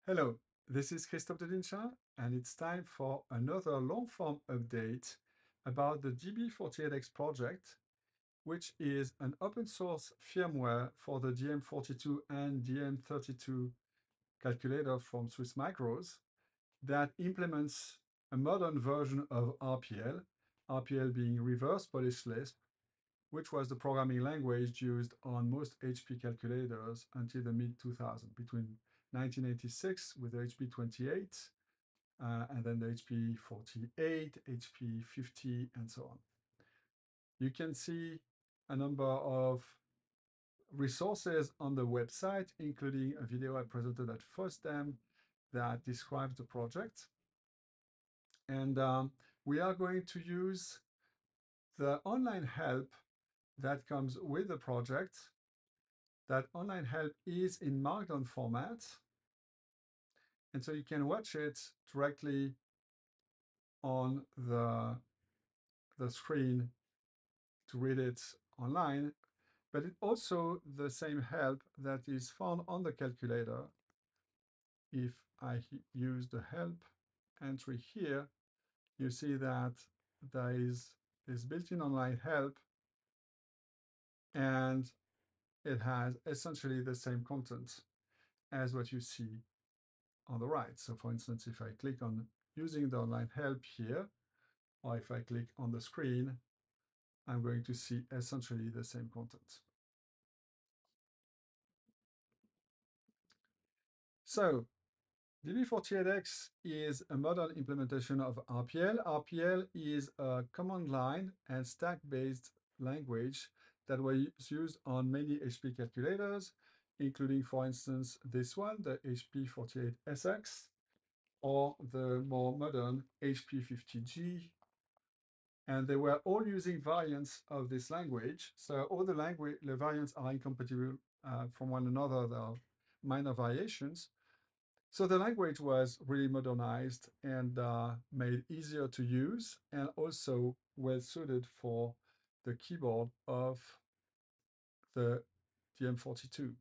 Hello, this is Christophe Dedinchin, and it's time for another long-form update about the DB48X project, which is an open source firmware for the DM42 and DM32 calculator from Swiss Micros that implements a modern version of RPL, RPL being reverse Polish Lisp, which was the programming language used on most HP calculators until the mid-2000s, between 1986 with the HP28, and then the HP48, HP50, and so on. You can see a number of resources on the website, including a video I presented at FOSDEM that describes the project. And we are going to use the online help that comes with the project. That online help is in Markdown format. And so you can watch it directly on the screen to read it online, but it's also the same help that is found on the calculator. If I use the help entry here, you see that there is this built-in online help, and it has essentially the same content as what you see on the right. So for instance, if I click on using the online help here, or if I click on the screen, I'm going to see essentially the same content. So DB48X is a modern implementation of RPL. RPL is a command line and stack-based language that was used on many HP calculators, including, for instance, this one, the HP48SX, or the more modern HP50G. And they were all using variants of this language. So all the variants are incompatible from one another. There are minor variations. So the language was really modernized and made easier to use, and also well suited for the keyboard of the DM42.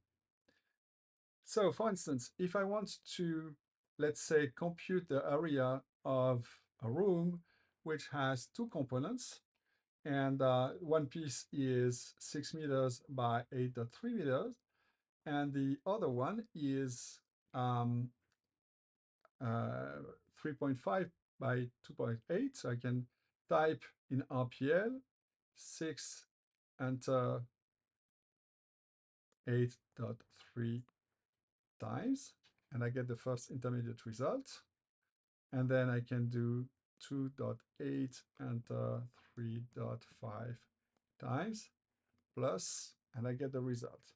So for instance, if I want to, let's say, compute the area of a room which has two components, and one piece is 6 meters by 8.3 meters, and the other one is 3.5 by 2.8. So I can type in RPL 6, enter 8.3 times, and I get the first intermediate result. And then I can do 2.8, enter 3.5 times, plus, and I get the result.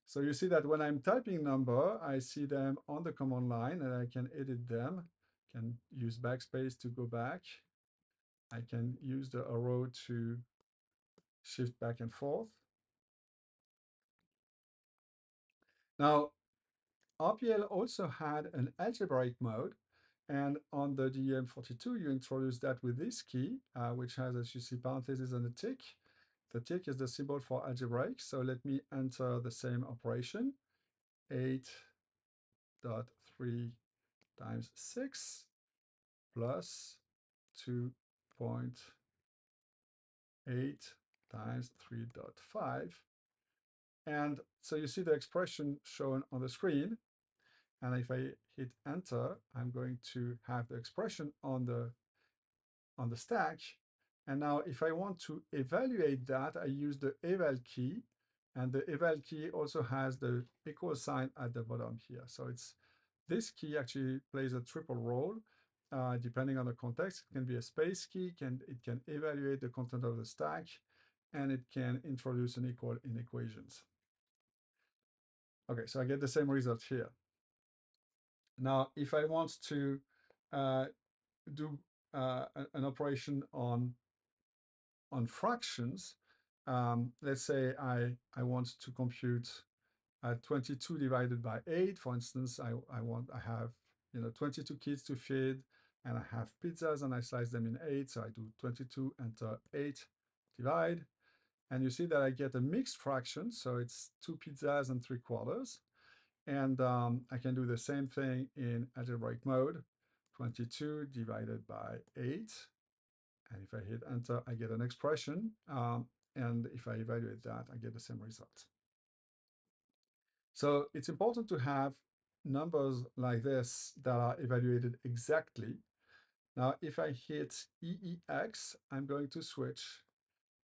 So you see that when I'm typing number, I see them on the command line, and I can edit them. Can use backspace to go back. I can use the arrow to shift back and forth. Now, RPL also had an algebraic mode, and on the DM42, you introduce that with this key, which has, as you see, parentheses and a tick. The tick is the symbol for algebraic. So let me enter the same operation, 8.3 times 6 plus 2.8 times 3.5. And so you see the expression shown on the screen. And if I hit enter, I'm going to have the expression on the stack. And now if I want to evaluate that, I use the eval key. And the eval key also has the equal sign at the bottom here. So it's this key actually plays a triple role. Depending on the context, it can be a space key, it can evaluate the content of the stack, and it can introduce an equal in equations. Okay, so I get the same result here. Now, if I want to do an operation on fractions, let's say I want to compute 22 divided by 8. For instance, I have 22 kids to feed, and I have pizzas, and I slice them in 8. So I do 22, enter 8, divide. And you see that I get a mixed fraction. So it's 2 pizzas and 3/4. And I can do the same thing in algebraic mode. 22 divided by 8. And if I hit enter, I get an expression. And if I evaluate that, I get the same result. So it's important to have numbers like this that are evaluated exactly. Now, if I hit EEX, I'm going to switch.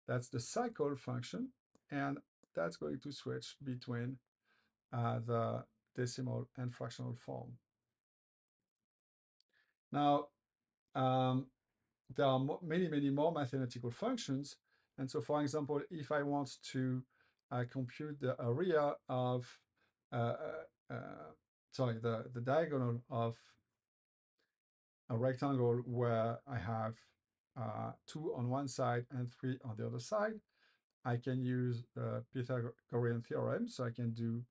That's the cycle function, and that's going to switch between the decimal and fractional form. Now, there are many, many more mathematical functions. And so, for example, if I want to compute the area of, uh, uh, sorry, the diagonal of a rectangle where I have 2 on one side and 3 on the other side, I can use the Pythagorean theorem. So I can do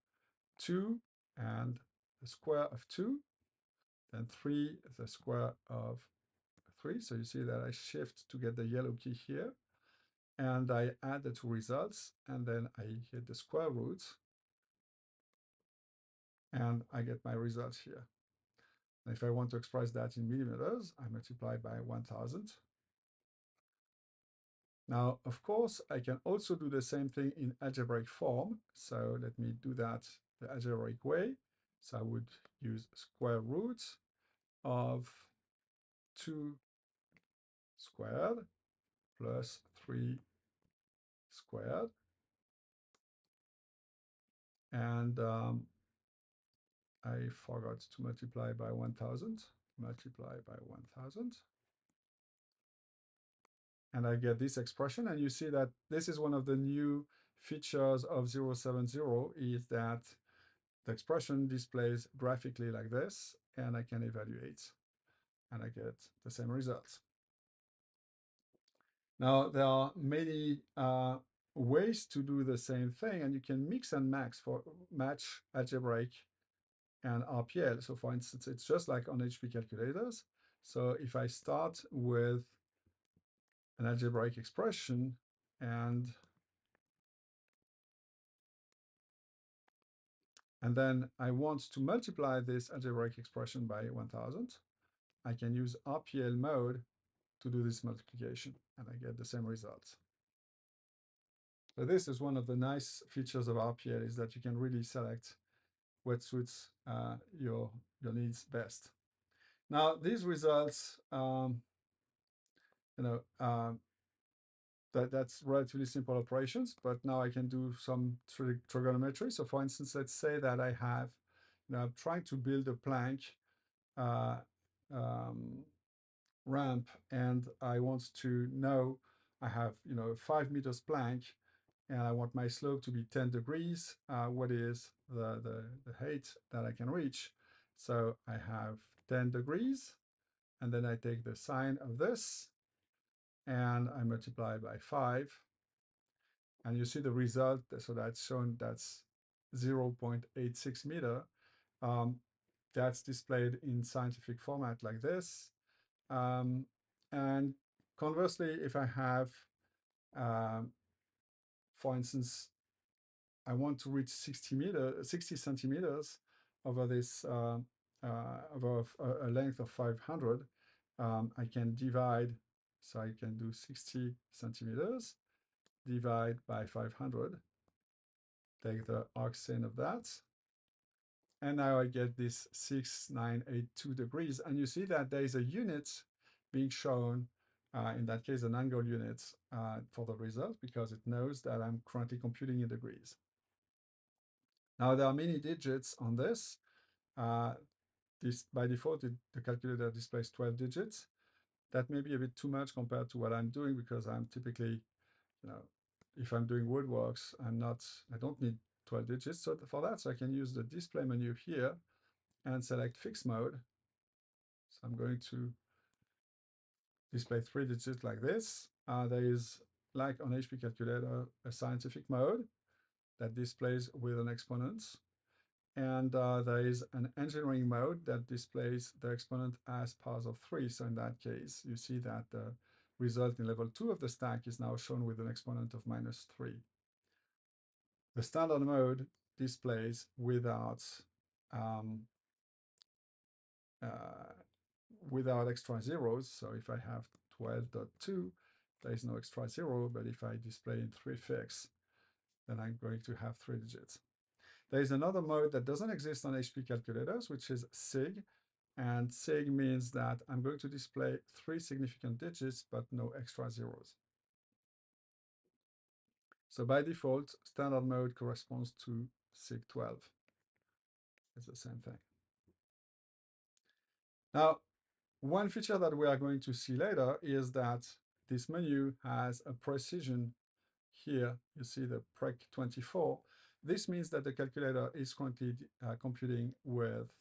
2 and the square of 2, then 3 the square of 3. So you see that I shift to get the yellow key here. And I add the two results, and then I hit the square root, and I get my result here. And if I want to express that in millimeters, I multiply by 1000. Now, of course, I can also do the same thing in algebraic form. So let me do that the algebraic way. So I would use square root of 2 squared plus 3 squared. And I forgot to multiply by 1000. Multiply by 1000. And I get this expression. And you see that this is one of the new features of 070 is that the expression displays graphically like this, and I can evaluate, and I get the same results. Now, there are many ways to do the same thing, and you can mix and match algebraic and RPL. So for instance, it's just like on HP calculators. So if I start with an algebraic expression and then I want to multiply this algebraic expression by 1000, I can use RPL mode to do this multiplication, and I get the same results. So this is one of the nice features of RPL, is that you can really select what suits your needs best. Now, these results, that's relatively simple operations, but now I can do some trigonometry. So for instance, let's say that I have, I'm trying to build a plank ramp, and I want to know I have, a 5 meters plank, and I want my slope to be 10 degrees. What is the height that I can reach? So I have 10 degrees, and then I take the sine of this, and I multiply by 5. And you see the result. So that's shown, that's 0.86 meter. That's displayed in scientific format like this. And conversely, if I have, for instance, I want to reach 60 centimeters over this, over a length of 500, I can divide. So I can do 60 centimeters, divide by 500, take the arcsine of that, and now I get this 6982 degrees. And you see that there is a unit being shown, in that case, an angle unit for the result, because it knows that I'm currently computing in degrees. Now, there are many digits on this. This by default, the calculator displays 12 digits. That may be a bit too much compared to what I'm doing, because I'm typically, if I'm doing woodworks, I don't need 12 digits. So for that, I can use the display menu here and select fixed mode. So I'm going to display 3 digits like this. There is, like on HP calculator, a scientific mode that displays with an exponent. And there is an engineering mode that displays the exponent as powers of 3. So in that case, you see that the result in level 2 of the stack is now shown with an exponent of -3. The standard mode displays without um, without extra zeros. So if I have 12.2, there is no extra zero, but if I display in 3 fix, then I'm going to have 3 digits. There is another mode that doesn't exist on HP calculators, which is SIG. And SIG means that I'm going to display 3 significant digits, but no extra zeros. So by default, standard mode corresponds to SIG 12. It's the same thing. Now, one feature that we are going to see later is that this menu has a precision here. You see the PREC 24. This means that the calculator is currently computing with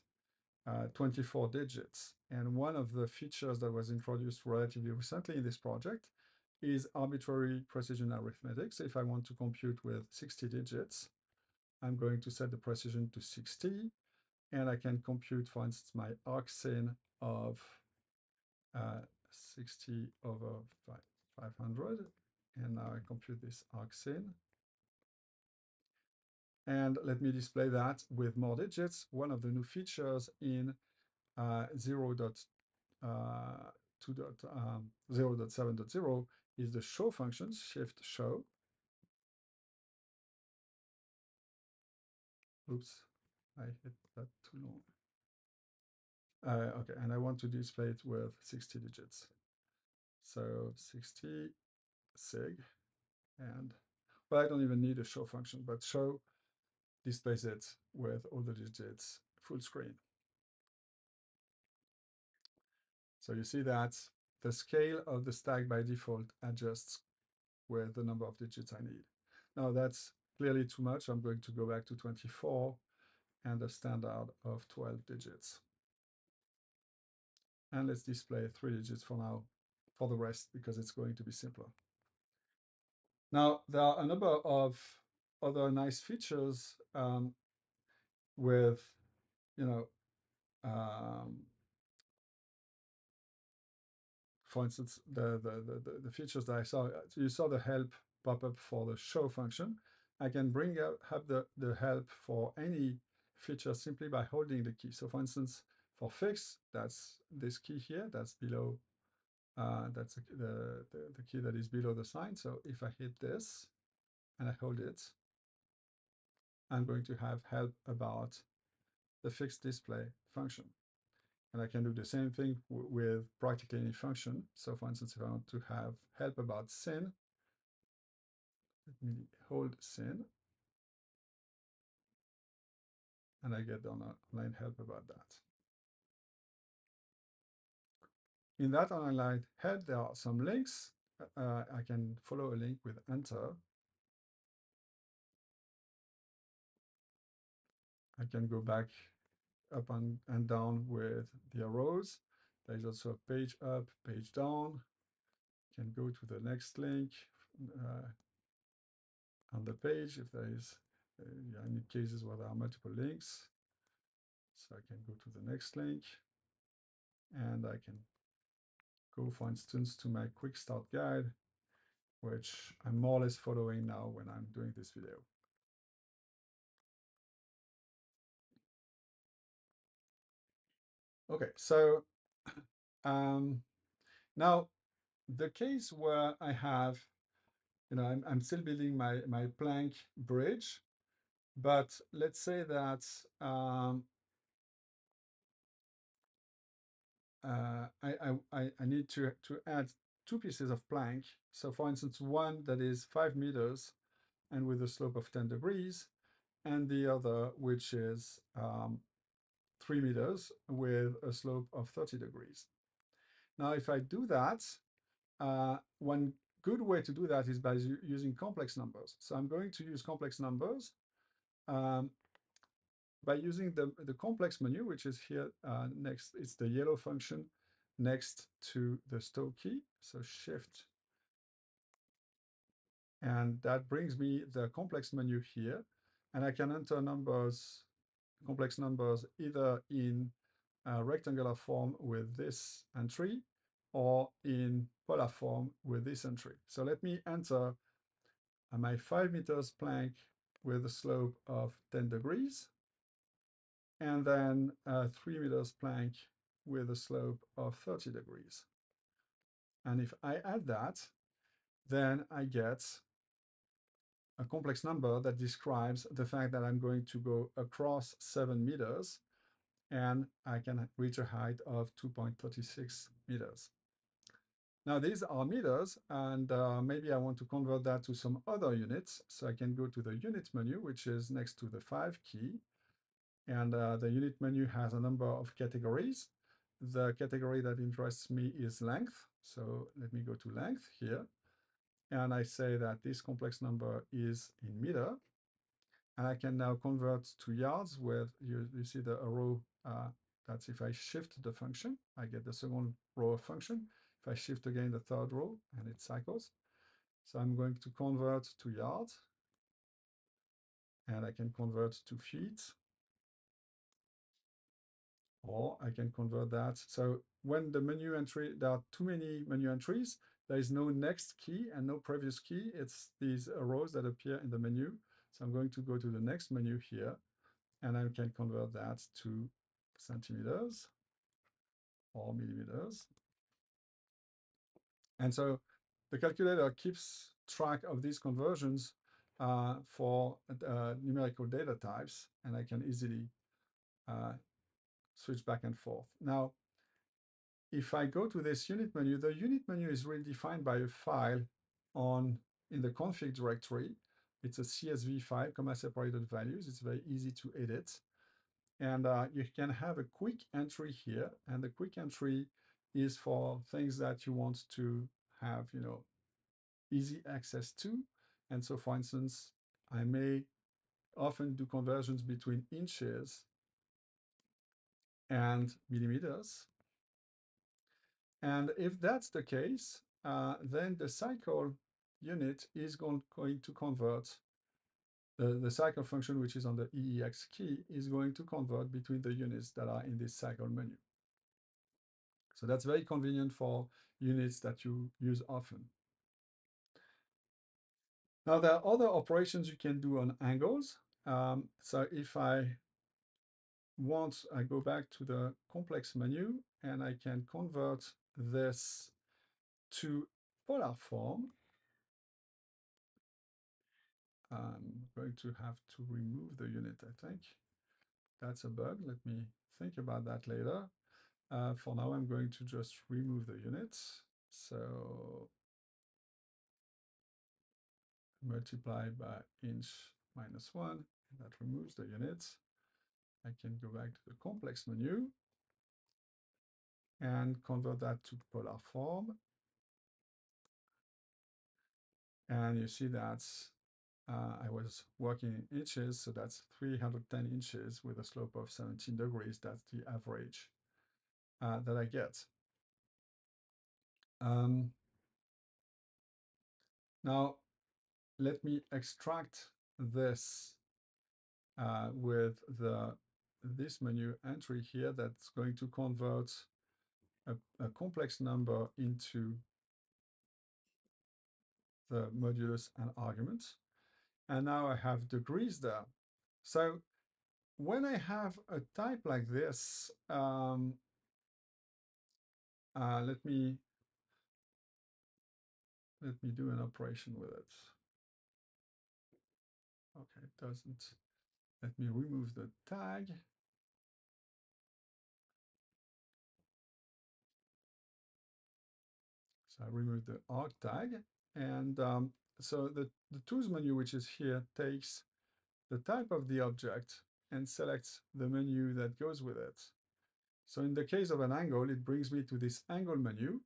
24 digits. And one of the features that was introduced relatively recently in this project is arbitrary precision arithmetic. So if I want to compute with 60 digits, I'm going to set the precision to 60, and I can compute, for instance, my arcsin of 60 over 500, and now I compute this arcsin. And let me display that with more digits. One of the new features in 0.7.0 is the show function, shift show. Oops, I hit that too long. Okay, and I want to display it with 60 digits. So 60 sig, and well, I don't even need a show function, but show displays it with all the digits full screen. So you see that the scale of the stack by default adjusts with the number of digits I need. Now that's clearly too much. I'm going to go back to 24 and a standard of 12 digits. And let's display 3 digits for now, for the rest, because it's going to be simpler. Now, there are a number of other nice features with, for instance, the features that I saw. You saw the help pop up for the show function. I can bring up the help for any feature simply by holding the key. So for instance, for fix, that's this key here, that's below, that's the key that is below the sign. So if I hit this and I hold it, I'm going to have help about the fixed display function. And I can do the same thing with practically any function. So for instance, if I want to have help about sin, let me hold sin, and I get the online help about that. In that online help, there are some links. I can follow a link with enter. I can go back up and down with the arrows. There is also a page up, page down. You can go to the next link on the page if there is any cases where there are multiple links. So I can go to the next link, and I can go, for instance, to my quick start guide, which I'm more or less following now when I'm doing this video. Okay, so now the case where I have, I'm still building my plank bridge, but let's say that I need to add 2 pieces of plank. So for instance, one that is 5 meters and with a slope of 10 degrees, and the other which is 3 meters with a slope of 30 degrees. Now, if I do that, one good way to do that is by using complex numbers. So I'm going to use complex numbers by using the complex menu, which is here next. It's the yellow function next to the stow key. So shift, and that brings me the complex menu here. And I can enter numbers, complex numbers, either in rectangular form with this entry or in polar form with this entry. So let me enter my 5 meters plank with a slope of 10 degrees. and then a 3 meters plank with a slope of 30 degrees. And if I add that, then I get a complex number that describes the fact that I'm going to go across 7 meters and I can reach a height of 2.36 meters. Now these are meters, and maybe I want to convert that to some other units. So I can go to the unit menu, which is next to the 5 key. And the unit menu has a number of categories. The category that interests me is length. So let me go to length here. And I say that this complex number is in meter. And I can now convert to yards where you see the arrow. That's if I shift the function, I get the second row of function. If I shift again the third row, and it cycles. So I'm going to convert to yards. And I can convert to feet. Or I can convert that. So when the menu entry, there are too many menu entries, there is no next key and no previous key. It's these rows that appear in the menu. So I'm going to go to the next menu here, and I can convert that to centimeters or millimeters. And so the calculator keeps track of these conversions for numerical data types, and I can easily switch back and forth. Now, if I go to this unit menu, the unit menu is really defined by a file in the config directory. It's a CSV file, comma separated values. It's very easy to edit. And you can have a quick entry here. And the quick entry is for things that you want to have, easy access to. And so, for instance, I may often do conversions between inches and millimeters. And if that's the case, then the cycle unit is going to convert, the cycle function, which is on the EEX key, is going to convert between the units that are in this cycle menu. So that's very convenient for units that you use often. Now, there are other operations you can do on angles. So if I go back to the complex menu, and I can convert this to polar form. I'm going to have to remove the unit, I think. That's a bug. Let me think about that later. For now, I'm going to just remove the unit. So multiply by inch minus 1, and that removes the unit. I can go back to the complex menu and convert that to polar form. And you see that I was working in inches, so that's 310 inches with a slope of 17 degrees. That's the average that I get. Now, let me extract this with this menu entry here that's going to convert a complex number into the modulus and argument. And now I have degrees there. So when I have a type like this, let me do an operation with it. Okay, it doesn't. Let me remove the tag. So I remove the arg tag. And so the tools menu, which is here, takes the type of the object and selects the menu that goes with it. So in the case of an angle, it brings me to this angle menu.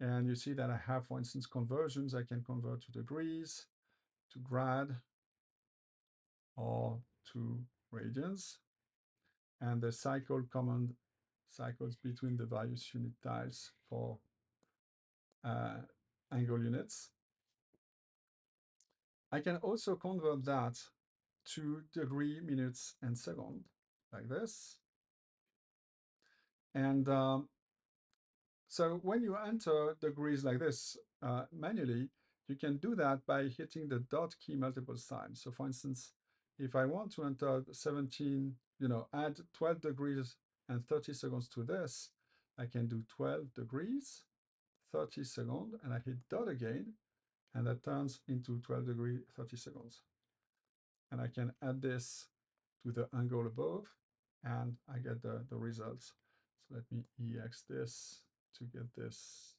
And you see that I have, for instance, conversions. I can convert to degrees, to grad, or to radians. And the cycle command cycles between the various unit types for angle units. I can also convert that to degree, minutes, and second, like this. And so when you enter degrees like this manually, you can do that by hitting the dot key multiple times. So for instance, if I want to enter 17 add 12 degrees and 30 seconds to this, I can do 12 degrees, 30 seconds, and I hit dot again, and that turns into 12 degree, 30 seconds. And I can add this to the angle above, and I get the results. So let me EX this to get this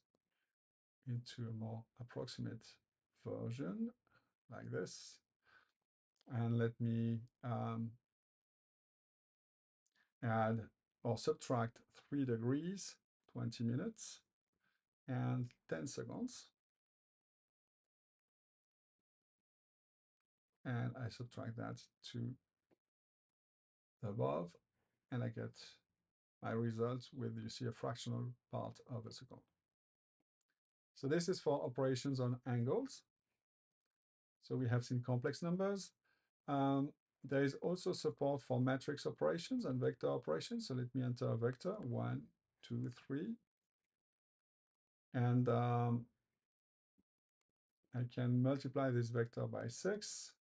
into a more approximate version like this. And let me add or subtract 3 degrees, 20 minutes, and 10 seconds. And I subtract that to the above, and I get my result with, you see, a fractional part of a second. So this is for operations on angles. So we have seen complex numbers. There is also support for matrix operations and vector operations. So let me enter a vector, 1, 2, 3. And I can multiply this vector by 6,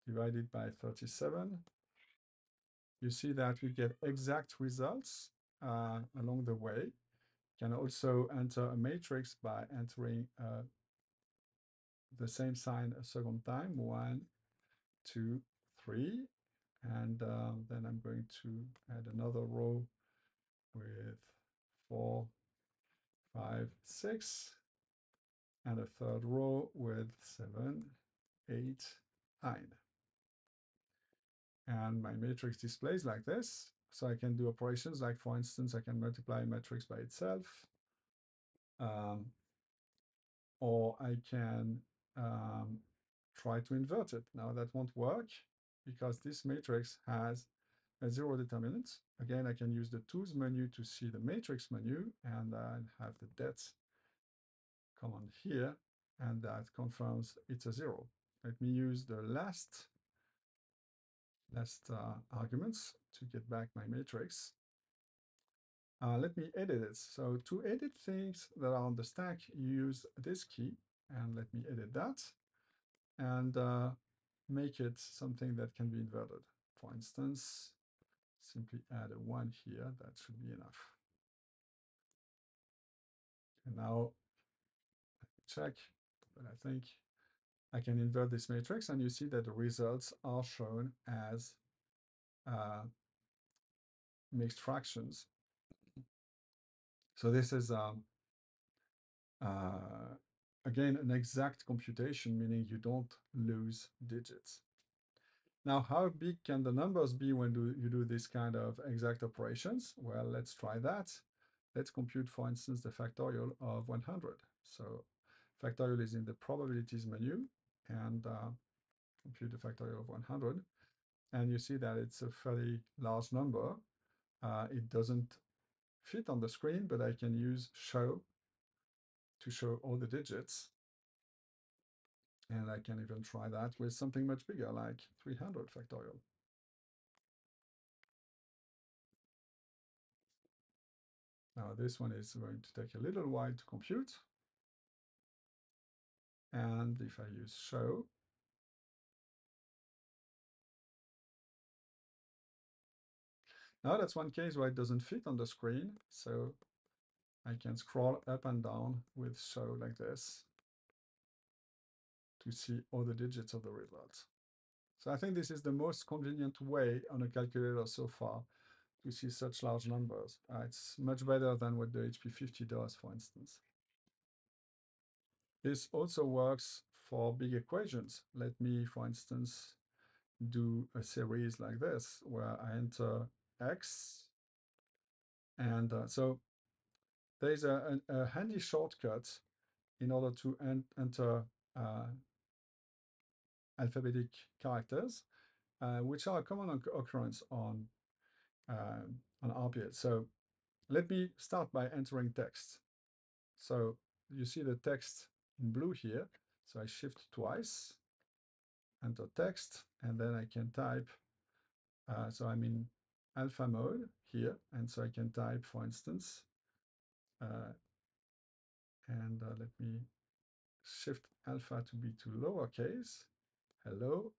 divided by 37. You see that we get exact results along the way. Can also enter a matrix by entering the same sign a second time, 1, 2, 3. And then I'm going to add another row with 4, 5, 6, and a third row with 7, 8, 9. And my matrix displays like this. So I can do operations like, for instance, I can multiply a matrix by itself, or I can try to invert it. Now that won't work because this matrix has a 0 determinant. Again, I can use the tools menu to see the matrix menu, and I have the det command here, and that confirms it's a 0. Let me use the last arguments to get back my matrix. Let me edit it. So to edit things that are on the stack, you use this key, and let me edit that and make it something that can be inverted. For instance, simply add a 1 here. That should be enough. And now check, but I think I can invert this matrix, and you see that the results are shown as mixed fractions. So this is again an exact computation, meaning you don't lose digits. Now, how big can the numbers be when you do this kind of exact operations? Well, let's try that. Let's compute, for instance, the factorial of 100. So factorial is in the probabilities menu, and compute the factorial of 100. And you see that it's a fairly large number. It doesn't fit on the screen, but I can use show to show all the digits. And I can even try that with something much bigger, like 300 factorial. Now this one is going to take a little while to compute. And if I use show, now that's one case where it doesn't fit on the screen. So I can scroll up and down with show like this to see all the digits of the results. So I think this is the most convenient way on a calculator so far to see such large numbers. It's much better than what the HP50 does, for instance. This also works for big equations. Let me, for instance, do a series like this, where I enter x. And so there's a handy shortcut in order to enter alphabetic characters, which are a common occurrence on RPL. So let me start by entering text. So you see the text in blue here. So I shift twice, enter text, and then I can type. So I'm in alpha mode here, and so I can type, for instance, and let me shift alpha to be to lowercase, hello.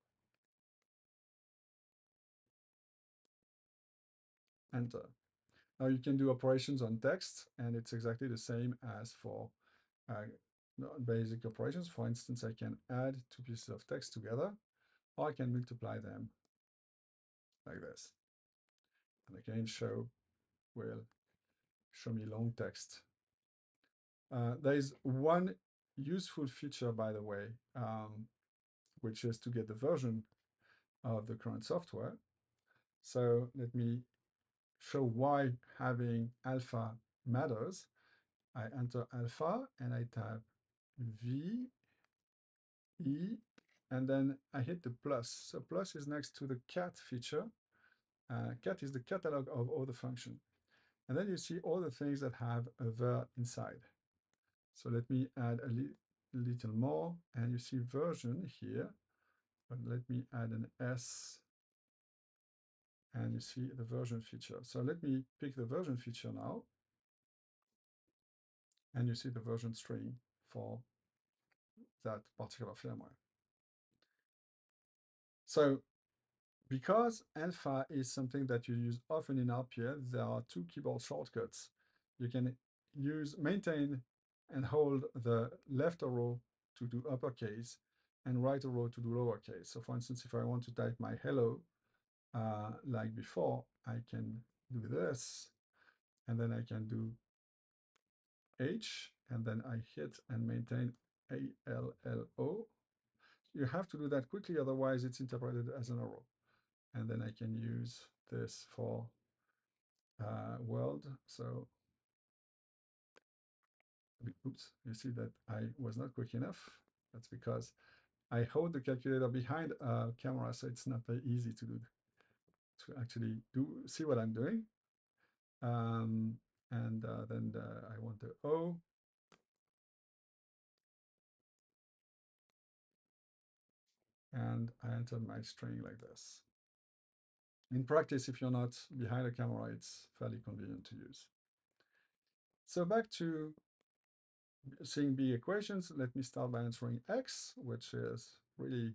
enter. Now you can do operations on text, and it's exactly the same as for basic operations. For instance, I can add two pieces of text together, or I can multiply them like this. And again, show will show me long text. There is one useful feature, by the way, which is to get the version of the current software. So let me show why having alpha matters. I enter alpha and I type V, E, and then I hit the plus. So plus is next to the cat feature. Cat is the catalog of all the function. And then you see all the things that have a var inside. So let me add a little more, and you see version here, but let me add an S, and you see the version feature. So let me pick the version feature now, and you see the version string for that particular firmware. So because alpha is something that you use often in RPA, there are two keyboard shortcuts. You can use maintain and hold the left arrow to do uppercase and right arrow to do lowercase. So for instance, if I want to type my hello like before, I can do this, and then I can do H, and then I hit and maintain ALLO. You have to do that quickly, otherwise it's interpreted as an arrow. And then I can use this for world. So, oops, you see that I was not quick enough. That's because I hold the calculator behind a camera, so it's not very easy to do, to actually see what I'm doing. And then I want the O. And I entered my string like this. In practice, if you're not behind a camera, it's fairly convenient to use. So back to seeing big equations, let me start by answering x, which is really, you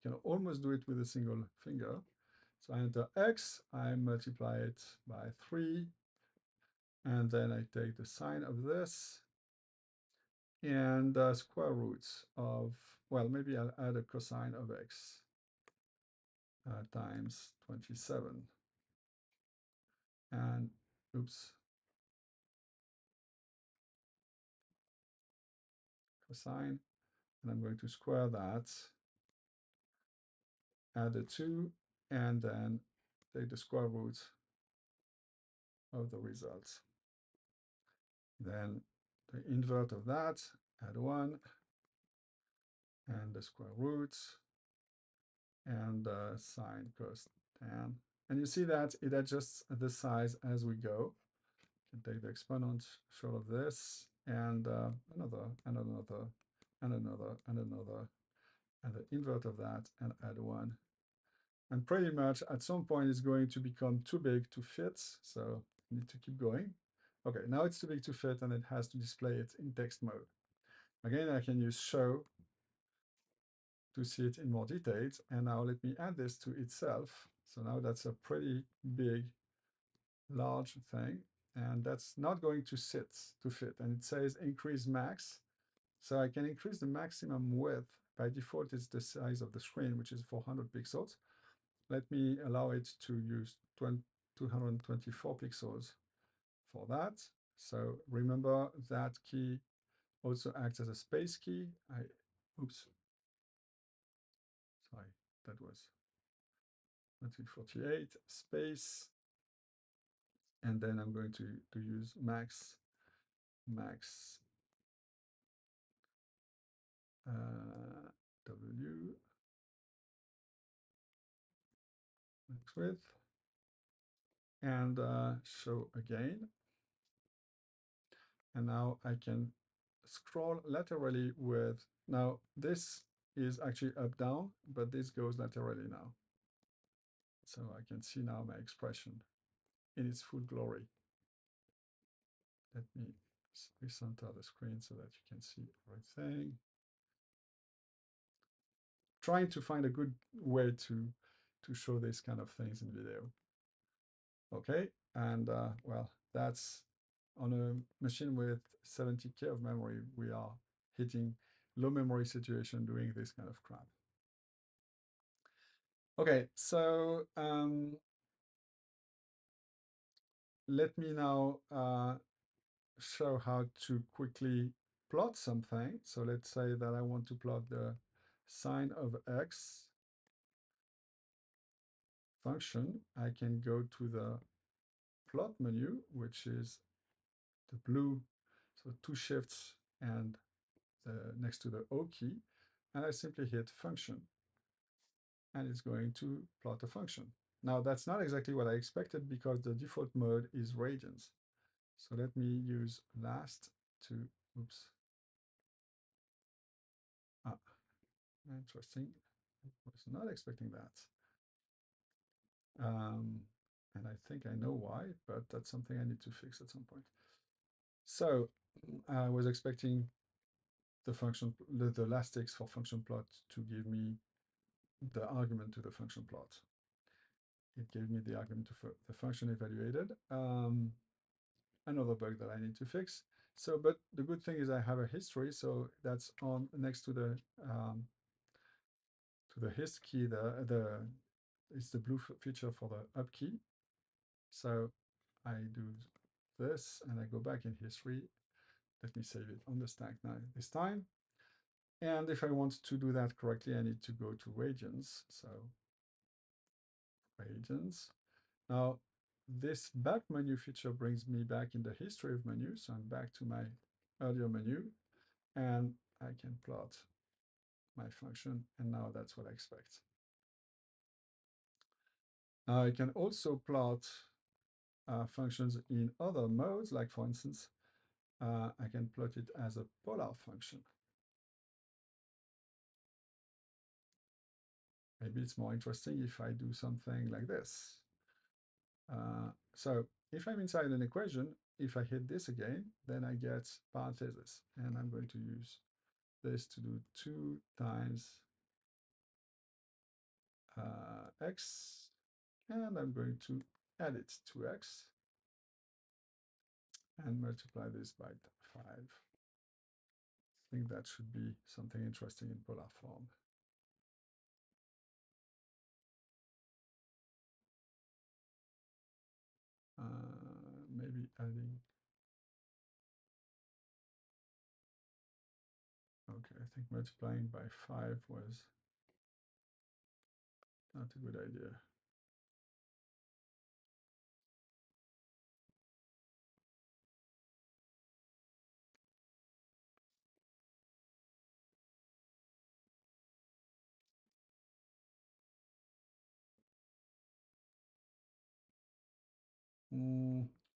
can almost do it with a single finger. So I enter x, I multiply it by 3, and then I take the sine of this, and square roots of, well, maybe I'll add a cosine of x times 27. And, oops, cosine, and I'm going to square that, add the 2, and then take the square root of the result. Then the invert of that, add 1, and the square root, and sine cos tan. And you see that it adjusts the size as we go. You can take the exponent short of this, and another, and another, and another, and another, and the invert of that, and add 1. And pretty much at some point it's going to become too big to fit, so you need to keep going. Okay, now it's too big to fit, and it has to display it in text mode. Again, I can use show to see it in more details. And now let me add this to itself. So now that's a pretty big, large thing. And that's not going to fit. And it says increase max. So I can increase the maximum width. By default, it's the size of the screen, which is 400 pixels. Let me allow it to use 224 pixels for that. So remember that key also acts as a space key. Oops. Sorry, that was 1948 space. And then I'm going to use max W max width, and show again. And now I can scroll laterally with, now this is actually up down, but this goes laterally now. So I can see now my expression in its full glory. Let me recenter the screen so that you can see everything. Trying to find a good way to show these kind of things in video. Okay, And well, that's on a machine with 70K of memory, we are hitting low memory situation doing this kind of crap. Okay, so let me now show how to quickly plot something. So let's say that I want to plot the sine of x function. I can go to the plot menu, which is the blue, so two shifts and next to the O key, and I simply hit function, and it's going to plot a function. Now that's not exactly what I expected because the default mode is radians. So let me use last to, oops. Ah, interesting. I was not expecting that. And I think I know why, but that's something I need to fix at some point. So I was expecting the function, the last text for function plot to give me the argument to the function plot. It gave me the argument to the function evaluated. Another bug that I need to fix. So, but the good thing is I have a history, so that's on next to the hist key. It's the blue feature for the up key. So I do this and I go back in history. Let me save it on the stack now this time. And if I want to do that correctly, I need to go to radians. So radians. Now, this back menu feature brings me back in the history of menus. So I'm back to my earlier menu and I can plot my function. And now that's what I expect. Now I can also plot functions in other modes, like for instance, I can plot it as a polar function. Maybe it's more interesting if I do something like this. So if I'm inside an equation, if I hit this again, then I get parentheses. And I'm going to use this to do 2 times x, and I'm going to add it to x and multiply this by 5. I think that should be something interesting in polar form. Maybe adding. Okay, I think multiplying by 5 was not a good idea.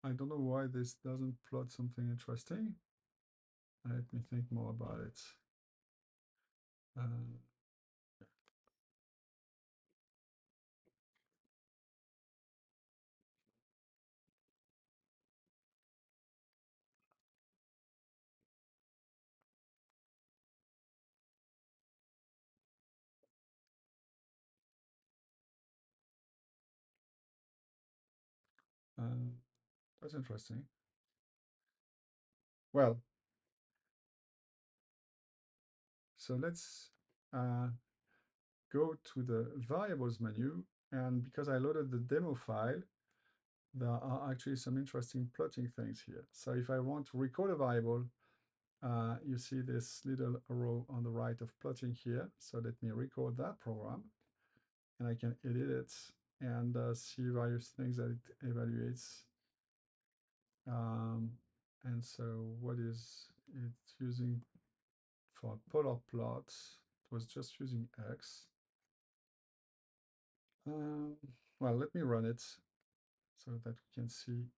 I don't know why this doesn't plot something interesting. Let me think more about it. That's interesting. Well, so let's go to the variables menu. And because I loaded the demo file, there are actually some interesting plotting things here. So if I want to record a variable, you see this little arrow on the right of plotting here. So let me record that program. And I can edit it and see various things that it evaluates. And so what is it using for polar plots? It was just using X. Well, let me run it so that we can see.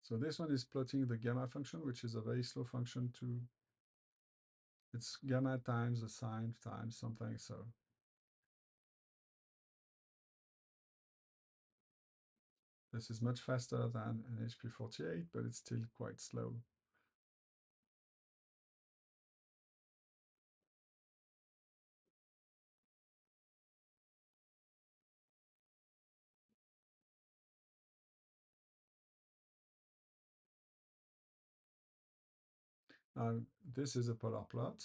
So this one is plotting the gamma function, which is a very slow function to, it's gamma times the sine times something. So This is much faster than an HP48, but it's still quite slow. This is a polar plot.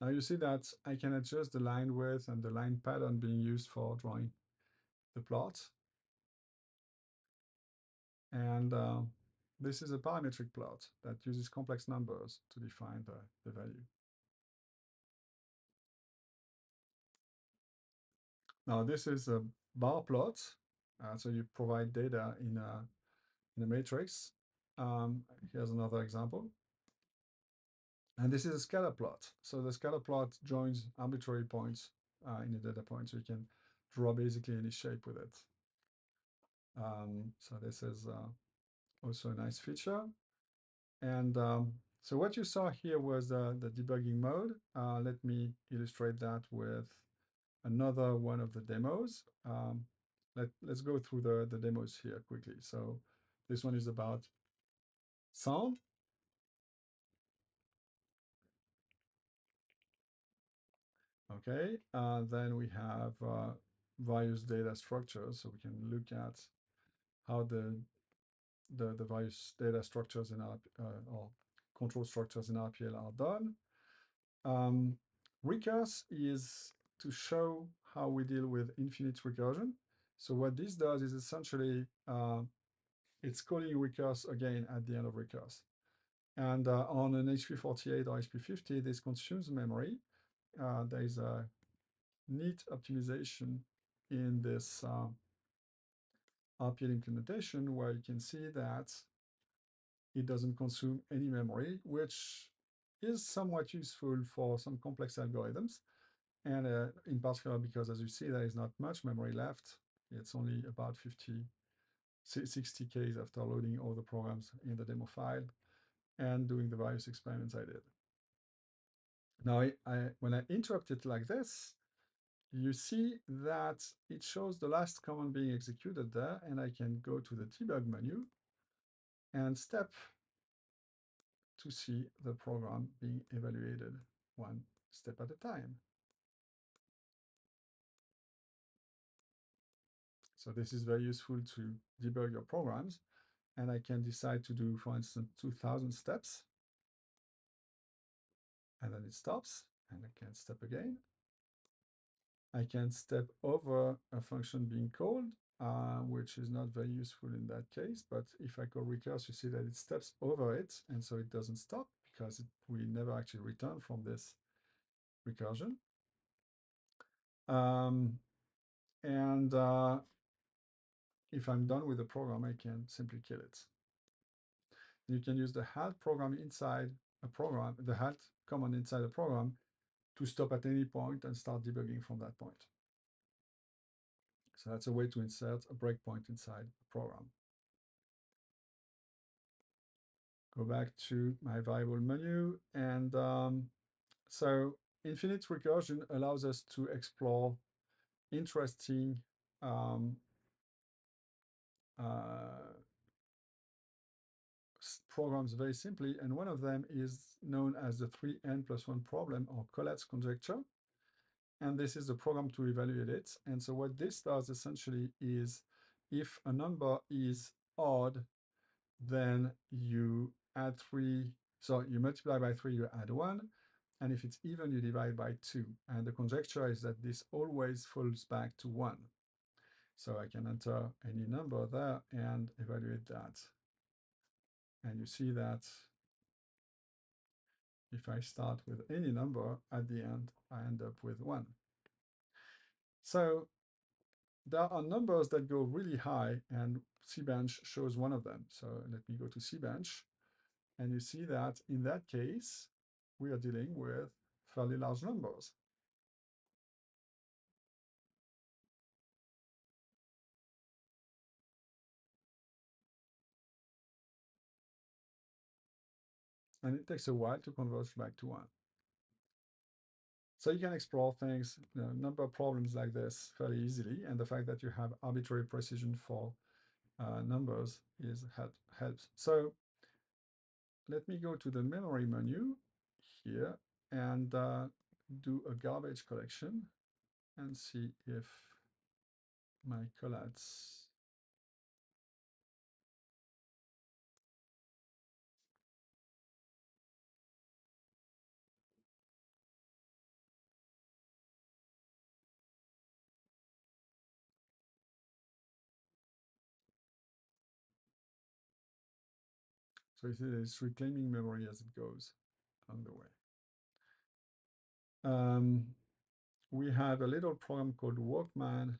Now you see that I can adjust the line width and the line pattern being used for drawing the plot. And this is a parametric plot that uses complex numbers to define the value. Now this is a bar plot. So you provide data in a matrix. Here's another example. And this is a scatter plot. So the scatter plot joins arbitrary points in a data point, so you can draw basically any shape with it. So this is also a nice feature. And so what you saw here was the debugging mode. Let me illustrate that with another one of the demos. Let's go through the demos here quickly. So this one is about sound. Okay, then we have various data structures, so we can look at how the various data structures in our or control structures in RPL are done. Recurse is to show how we deal with infinite recursion. So what this does is essentially it's calling recurse again at the end of recurse. And on an HP48 or HP50, this consumes memory. There is a neat optimization in this RPL implementation where you can see that it doesn't consume any memory, which is somewhat useful for some complex algorithms. And in particular, because as you see, there is not much memory left. It's only about 60 Ks after loading all the programs in the demo file and doing the various experiments I did. Now, when I interrupt it like this, you see that it shows the last command being executed there, and I can go to the debug menu and step to see the program being evaluated one step at a time. So this is very useful to debug your programs. And I can decide to do, for instance, 2000 steps. And then it stops, and I can step again. I can step over a function being called, which is not very useful in that case. But if I call recurse, you see that it steps over it, and so it doesn't stop because we never actually return from this recursion. And if I'm done with the program, I can simply kill it. You can use the halt program inside a program, the halt command inside a program to stop at any point and start debugging from that point. So that's a way to insert a breakpoint inside a program. Go back to my variable menu. And so infinite recursion allows us to explore interesting programs very simply. And one of them is known as the 3n+1 problem, or Collat's conjecture. And this is the program to evaluate it. And so what this does essentially is, if a number is odd, then you add 3. So you multiply by 3, you add 1. And if it's even, you divide by 2. And the conjecture is that this always falls back to 1. So I can enter any number there and evaluate that. And you see that if I start with any number, at the end, I end up with 1. So there are numbers that go really high, and Cbench shows one of them. So let me go to Cbench, and you see that in that case, we are dealing with fairly large numbers. And it takes a while to converge back to 1. So you can explore things, number problems like this fairly easily, and the fact that you have arbitrary precision for numbers is helps. So let me go to the memory menu here and do a garbage collection and see if my collates. So it's reclaiming memory as it goes along the way. We have a little program called Workman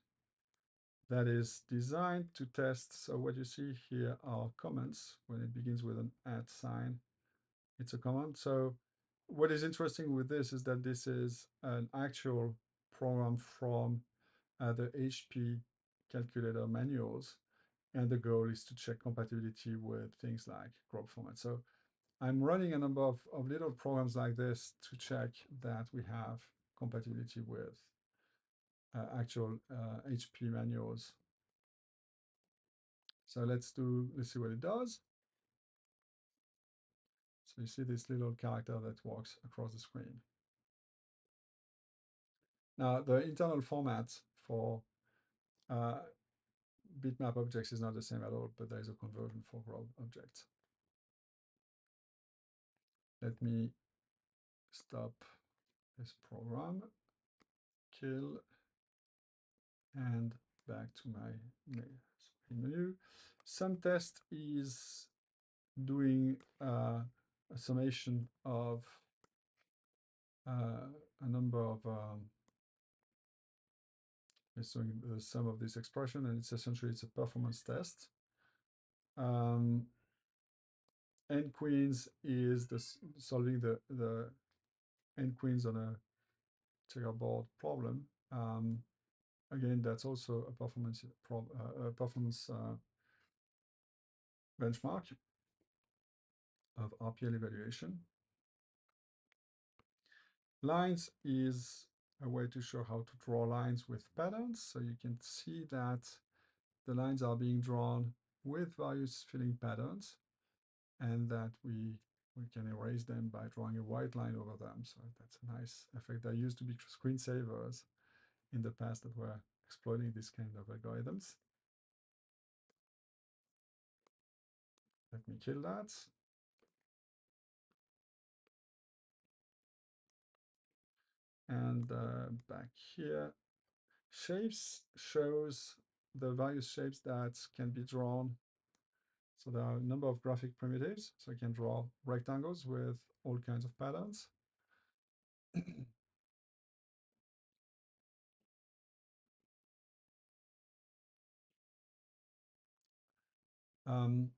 that is designed to test. So what you see here are comments when it begins with an @ sign. It's a command. So what is interesting with this is that this is an actual program from the HP calculator manuals. And the goal is to check compatibility with things like grub format. So I'm running a number of little programs like this to check that we have compatibility with actual HP manuals. So let's see what it does. So you see this little character that walks across the screen. Now the internal format for bitmap objects is not the same at all, but there is a conversion for grub objects. Let me stop this program, kill, and back to my menu. SumTest is doing a summation of a number of it's doing the sum of this expression, and it's essentially a performance test. N queens is solving the n queens on a checkerboard problem. Again, that's also a performance benchmark of RPL evaluation. Lines is a way to show how to draw lines with patterns. So you can see that the lines are being drawn with various filling patterns, and that we can erase them by drawing a white line over them. So that's a nice effect. There used to be screensavers in the past that were exploiting this kind of algorithms. Let me kill that. And back here, shapes shows the various shapes that can be drawn. So there are a number of graphic primitives. So I can draw rectangles with all kinds of patterns.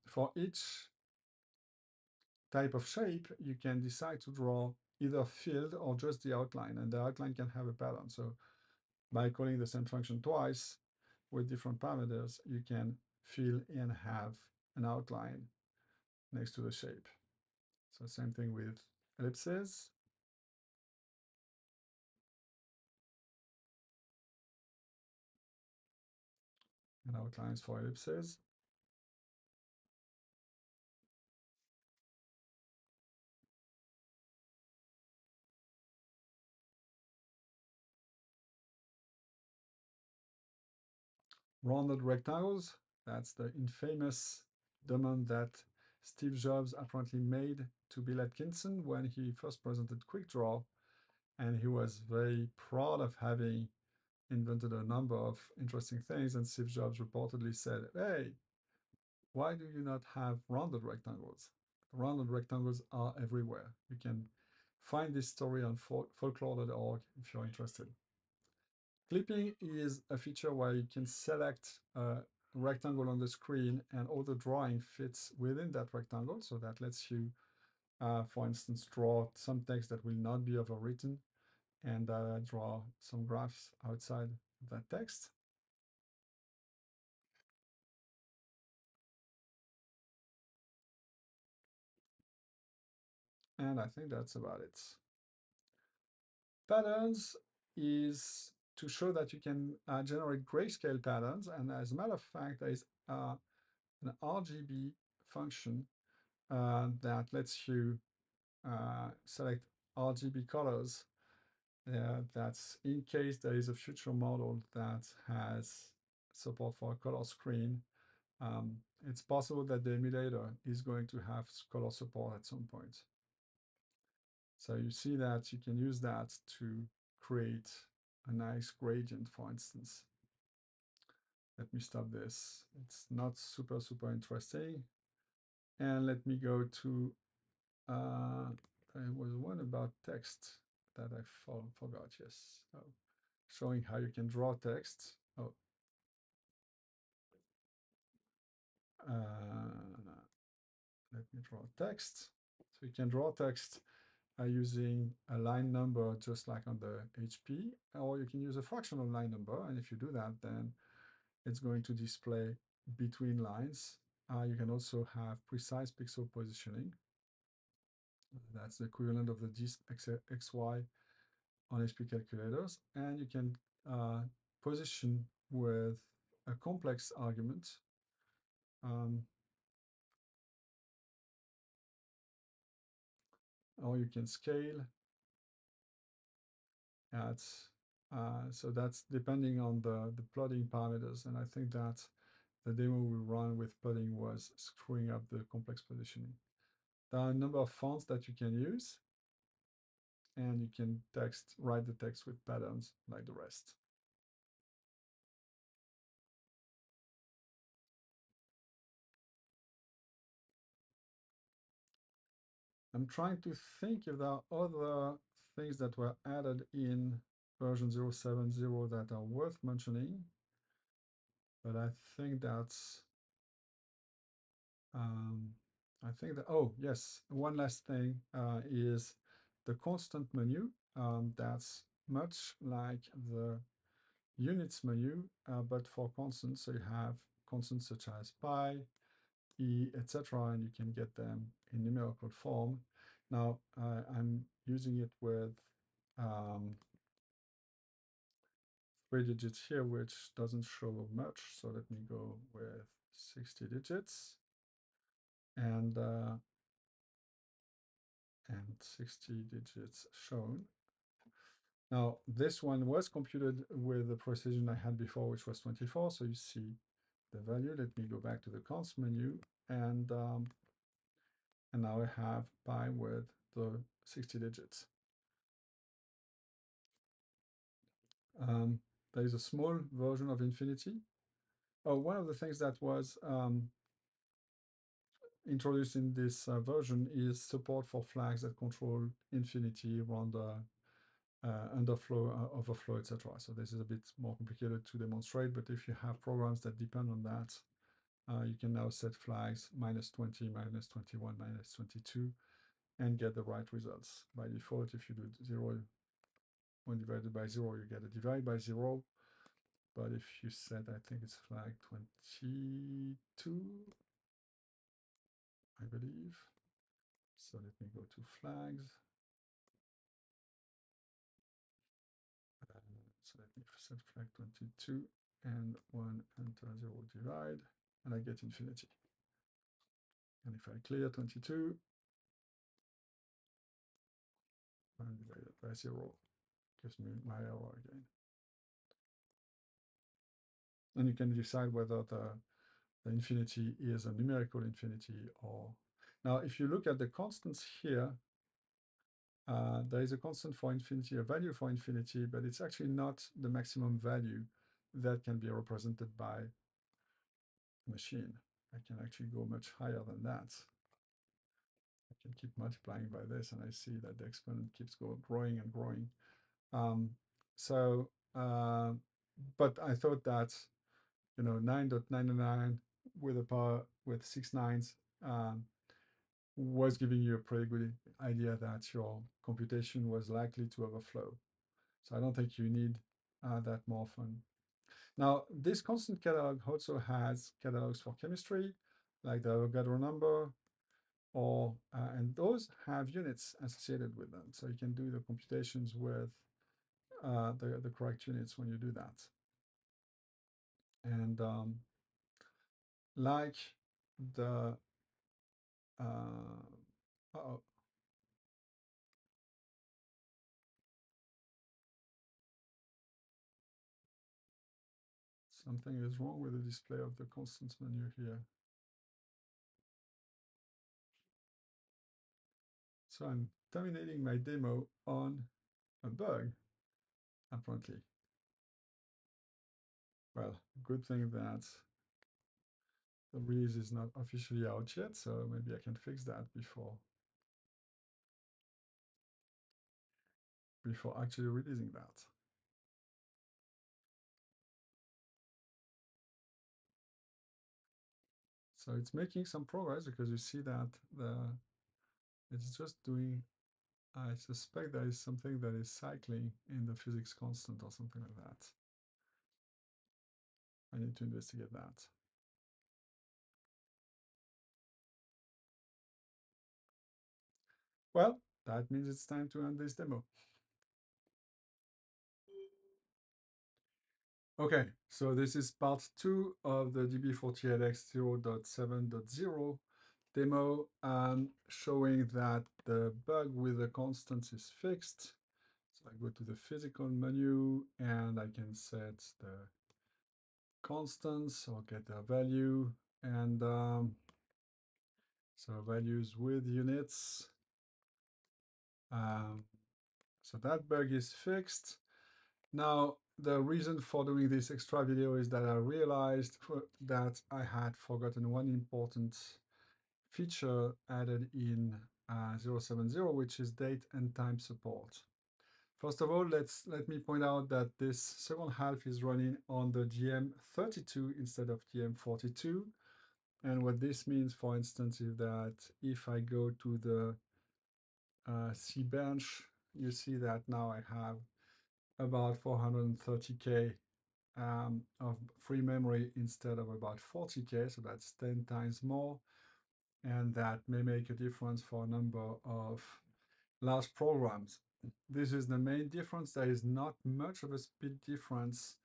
For each type of shape, you can decide to draw either filled or just the outline, and the outline can have a pattern. So by calling the same function twice with different parameters, you can fill and have an outline next to the shape. So same thing with ellipses. And outlines for ellipses. Rounded rectangles, that's the infamous demand that Steve Jobs apparently made to Bill Atkinson when he first presented QuickDraw. And he was very proud of having invented a number of interesting things. And Steve Jobs reportedly said, hey, why do you not have rounded rectangles? Rounded rectangles are everywhere. You can find this story on folklore.org if you're interested. Clipping is a feature where you can select a rectangle on the screen and all the drawing fits within that rectangle. So that lets you, for instance, draw some text that will not be overwritten and draw some graphs outside that text. And I think that's about it. Patterns is to show that you can generate grayscale patterns. And as a matter of fact, there is an RGB function that lets you select RGB colors. That's in case there is a future model that has support for a color screen. It's possible that the emulator is going to have color support at some point. So you see that you can use that to create a nice gradient, for instance. Let me stop this. It's not super interesting. And let me go to, there was one about text that I forgot, yes. Oh, showing how you can draw text. Oh, let me draw text. So you can draw text using a line number just like on the HP, or you can use a fractional line number. And if you do that, then it's going to display between lines. You can also have precise pixel positioning. That's the equivalent of the XY on HP calculators. And you can position with a complex argument. Or you can scale at, so that's depending on the plotting parameters. And I think that the demo we run with plotting was screwing up the complex positioning. There are a number of fonts that you can use, and you can write the text with patterns like the rest. I'm trying to think if there are other things that were added in version 070 that are worth mentioning, but I think that's oh yes, one last thing is the constant menu. That's much like the units menu, but for constants. So you have constants such as pi, e, etc., and you can get them in numerical form. Now I'm using it with 3 digits here, which doesn't show much. So let me go with 60 digits and 60 digits shown. Now, this one was computed with the precision I had before, which was 24. So you see the value. Let me go back to the const menu, and now I have pi with the 60 digits. There is a small version of infinity. Oh, one of the things that was introduced in this version is support for flags that control infinity around underflow, overflow, etc. So this is a bit more complicated to demonstrate, but if you have programs that depend on that, you can now set flags -20, -21, -22, and get the right results. By default, if you do 0, when divided by 0, you get a divide by 0. But if you set, I think it's flag 22, I believe. So let me go to flags. So let me set flag 22 and 1 enter 0 divide, and I get infinity. And if I clear 22, 1 divided by 0 gives me my error again. And you can decide whether the infinity is a numerical infinity or... Now, if you look at the constants here, there is a constant for infinity, a value for infinity, but it's actually not the maximum value that can be represented by a machine. I can actually go much higher than that. I can keep multiplying by this, and I see that the exponent keeps growing and growing. But I thought that 9.99 with a power with 6 nines was giving you a pretty good idea that your computation was likely to overflow. So I don't think you need that more often. Now, this constant catalog also has catalogs for chemistry, like the Avogadro number, and those have units associated with them. So you can do the computations with the correct units when you do that. And like the uh-oh, something is wrong with the display of the constants menu here. So I'm terminating my demo on a bug, apparently. Well, good thing that the release is not officially out yet, so maybe I can fix that before actually releasing that. So it's making some progress because you see that it's just doing, I suspect there is something that is cycling in the physics constant or something like that. I need to investigate that. Well, that means it's time to end this demo. Okay, so this is part 2 of the DB48X 0.7.0 demo, showing that the bug with the constants is fixed. So I go to the physical menu and I can set the constants or get their value, and so values with units. So that bug is fixed. Now, the reason for doing this extra video is that I realized that I had forgotten one important feature added in 070, which is date and time support. First of all, let me point out that this second half is running on the GM32 instead of GM42. And what this means, for instance, is that if I go to the C bench, you see that now I have about 430K of free memory instead of about 40K, so that's 10 times more. And that may make a difference for a number of large programs. This is the main difference. There is not much of a speed difference.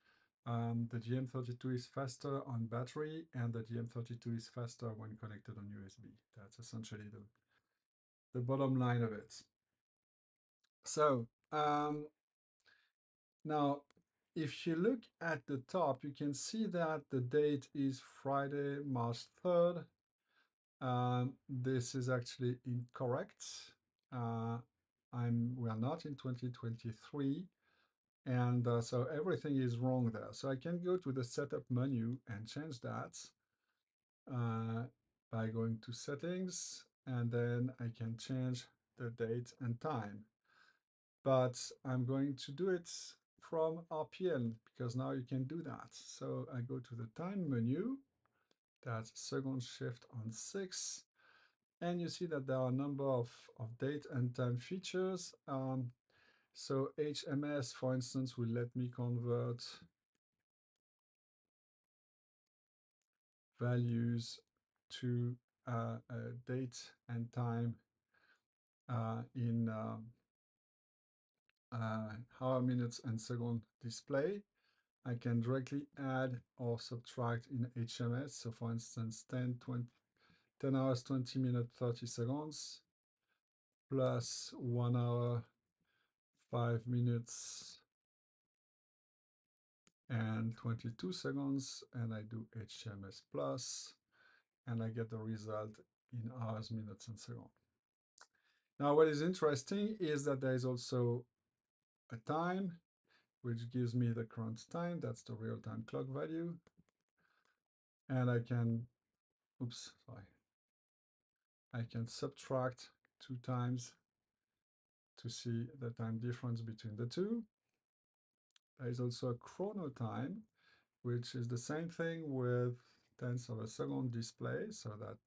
The GM32 is faster on battery, and the GM32 is faster when connected on USB. That's essentially the bottom line of it. So now, if you look at the top, you can see that the date is Friday, March 3rd. This is actually incorrect. We are not in 2023, and so everything is wrong there. So I can go to the setup menu and change that by going to settings, and then I can change the date and time. But I'm going to do it from RPL because now you can do that. So I go to the time menu, that's second shift on 6, and you see that there are a number of date and time features. So HMS, for instance, will let me convert values to date and time in hour, minutes, and second display. I can directly add or subtract in HMS. So for instance, 10 hours, 20 minutes, 30 seconds, plus 1 hour, 5 minutes, and 22 seconds, and I do HMS plus, and I get the result in hours, minutes, and seconds. Now, what is interesting is that there is also a time, which gives me the current time. That's the real-time clock value. And I can, oops, sorry. I can subtract 2 times to see the time difference between the two. There is also a chrono time, which is the same thing with tenths of a second display, so that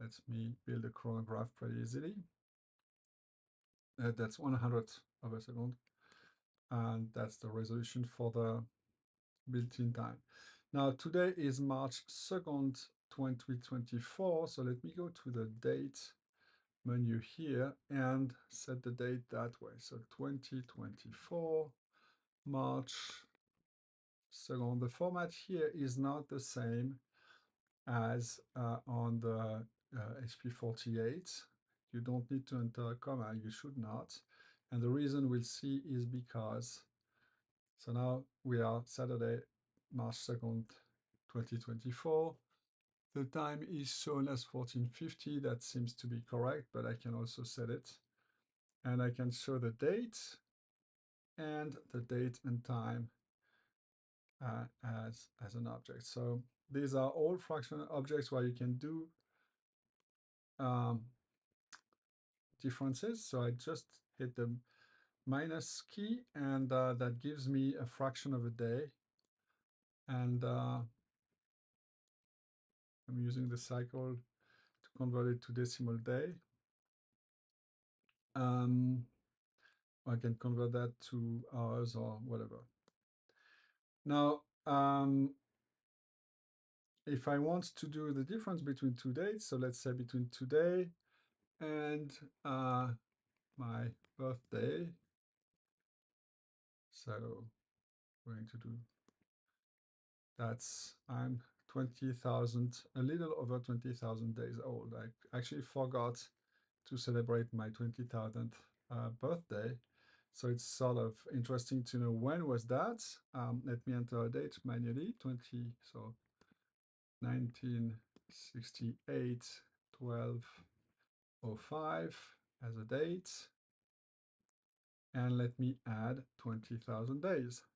lets me build a chronograph pretty easily. That's 1/100th of a second, and that's the resolution for the built-in time. Now, today is March 2nd, 2024, so let me go to the date menu here and set the date that way. So 2024, March 2nd. The format here is not the same as on the HP48. You don't need to enter a comma, you should not. And the reason we'll see is because, so now we are Saturday, March 2nd, 2024. The time is shown as 1450. That seems to be correct, but I can also set it. And I can show the date and time as an object. So these are all fractional objects where you can do differences. So I just hit the minus key, and that gives me a fraction of a day. And I'm using the cycle to convert it to decimal day. I can convert that to hours or whatever. Now, if I want to do the difference between two dates, so let's say between today and my birthday, so we're going to do, I'm 20,000, a little over 20,000 days old. I actually forgot to celebrate my 20,000th birthday. So it's sort of interesting to know when was that. Let me enter a date manually, so 1968, 12/05 as a date. And let me add 20,000 days.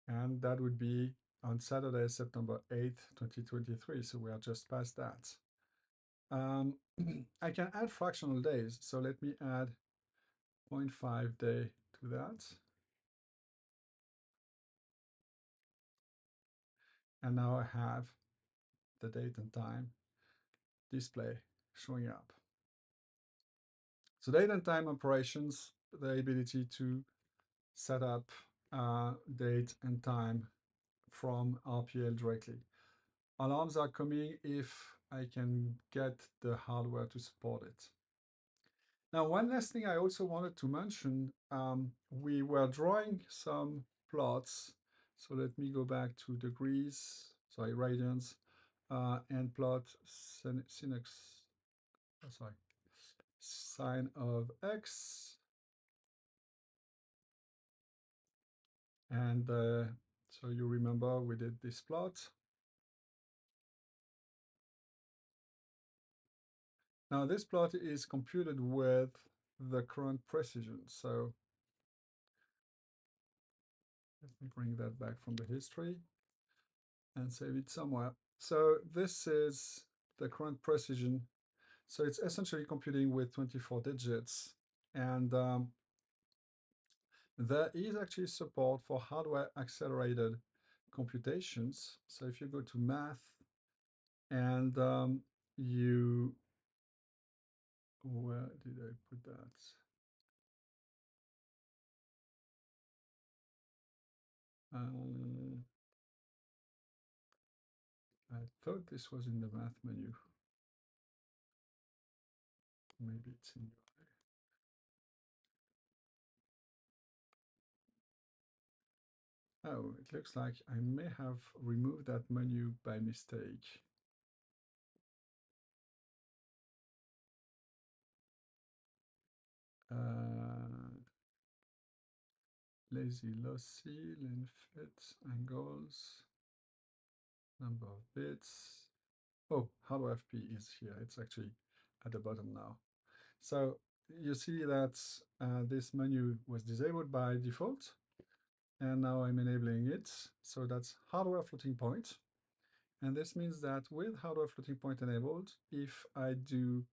And that would be on Saturday, September 8th, 2023. So we are just past that. I can add fractional days. So let me add 0.5 day to that. And now I have the date and time display showing up. So date and time operations, the ability to set up date and time from RPL directly. Alarms are coming if I can get the hardware to support it. Now, one last thing I also wanted to mention, we were drawing some plots. So let me go back to degrees, sorry, radians, and plot sine of x. And so you remember we did this plot. Now this plot is computed with the current precision. So let me bring that back from the history and save it somewhere. So this is the current precision. So it's essentially computing with 24 digits. And there is actually support for hardware accelerated computations. So if you go to math and where did I put that? I thought this was in the math menu. Maybe it's in Oh, it looks like I may have removed that menu by mistake. Lazy lossy, len fit, angles, number of bits. Oh, hardware FP is here. It's actually at the bottom now. So you see that this menu was disabled by default, and now I'm enabling it. So that's hardware floating point. And this means that with hardware floating point enabled, if I do,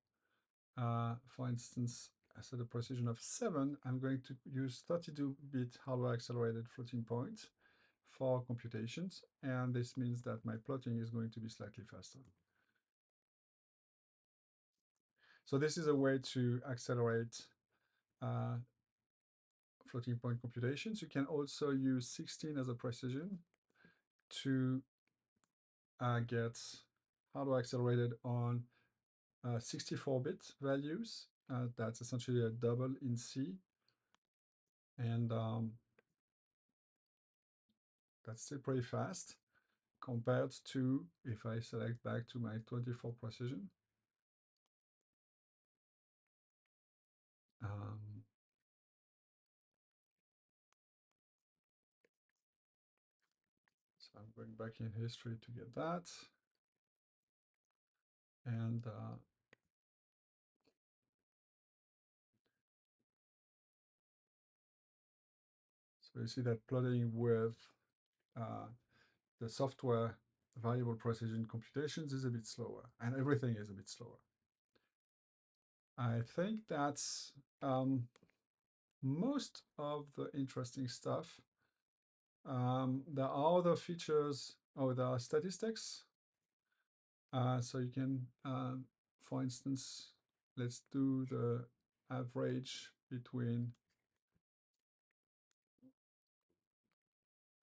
for instance, I set a precision of 7, I'm going to use 32-bit hardware accelerated floating point for computations. And this means that my plotting is going to be slightly faster. So this is a way to accelerate floating point computations. You can also use 16 as a precision to get hardware accelerated on 64-bit values. That's essentially a double in C. And that's still pretty fast compared to if I select back to my 24 precision. Um, so I'm going back in history to get that. And so you see that plotting with the software variable precision computations is a bit slower, and everything is a bit slower. I think that's most of the interesting stuff. There are other features. Oh, there are statistics. So you can, for instance, let's do the average between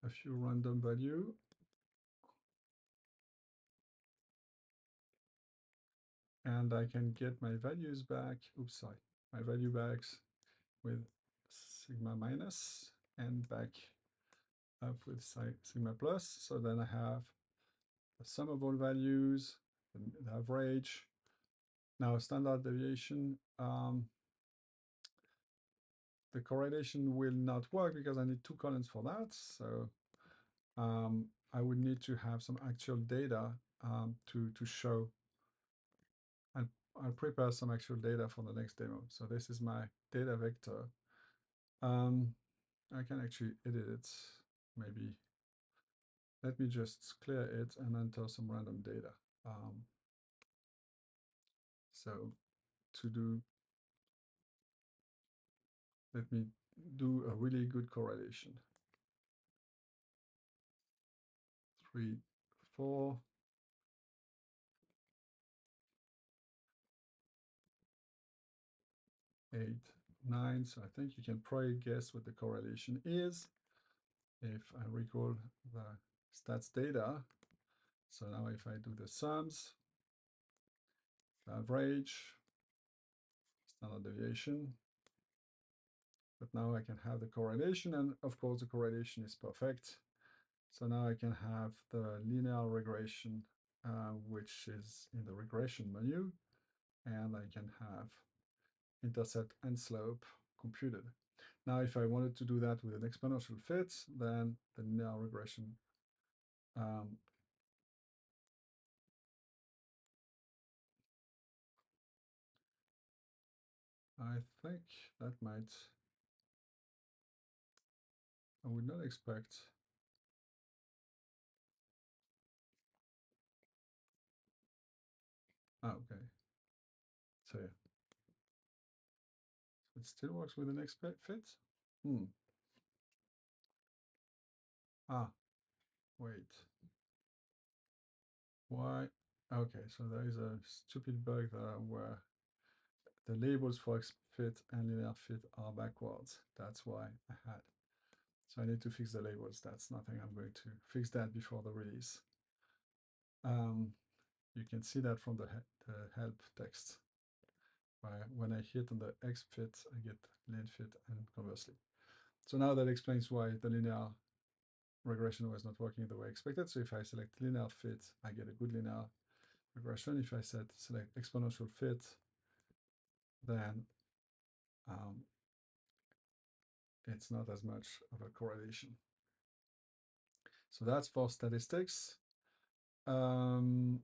a few random value. And I can get my values back. Oops, sorry. My value backs with sigma minus and back up with sigma plus. So then I have the sum of all values, the average. Now standard deviation, the correlation will not work because I need 2 columns for that. So I would need to have some actual data to show. I'll prepare some actual data for the next demo. So this is my data vector. I can actually edit it. Maybe let me just clear it and enter some random data. So to do, let me do a really good correlation. 3, 4. 8, 9. So I think you can probably guess what the correlation is if I recall the stats data. So now if I do the sums, the average, standard deviation, but now I can have the correlation, and of course the correlation is perfect. So now I can have the linear regression, which is in the regression menu, and I can have intercept and slope computed. Now, if I wanted to do that with an exponential fit, then the linear regression I think that might, I would not expect. Okay. So yeah. So it still works with an expect fit? Wait. Why? Okay, so there is a stupid bug there where the labels for fit and linear fit are backwards. That's why I had. So I need to fix the labels. That's nothing. I'm going to fix that before the release. You can see that from the help text. When I hit on the X fit, I get lin fit and conversely. So now that explains why the linear regression was not working the way I expected. So if I select linear fit, I get a good linear regression. If I select exponential fit, then it's not as much of a correlation. So that's for statistics. And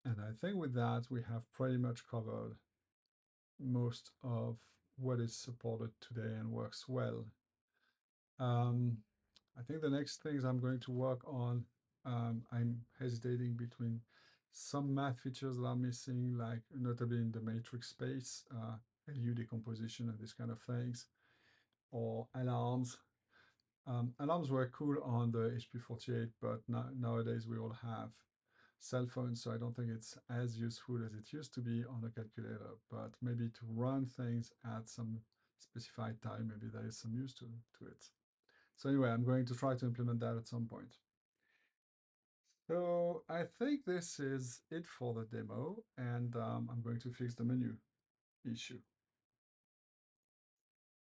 I think with that, we have pretty much covered most of what is supported today and works well. I think the next things I'm going to work on, I'm hesitating between some math features that are missing, like notably in the matrix space, LU decomposition and this kind of things, or alarms. Alarms were cool on the HP48, but nowadays we all have cell phones, so I don't think it's as useful as it used to be on a calculator, but maybe to run things at some specified time, maybe there is some use to it. So anyway, I'm going to try to implement that at some point. So I think this is it for the demo, and I'm going to fix the menu issue.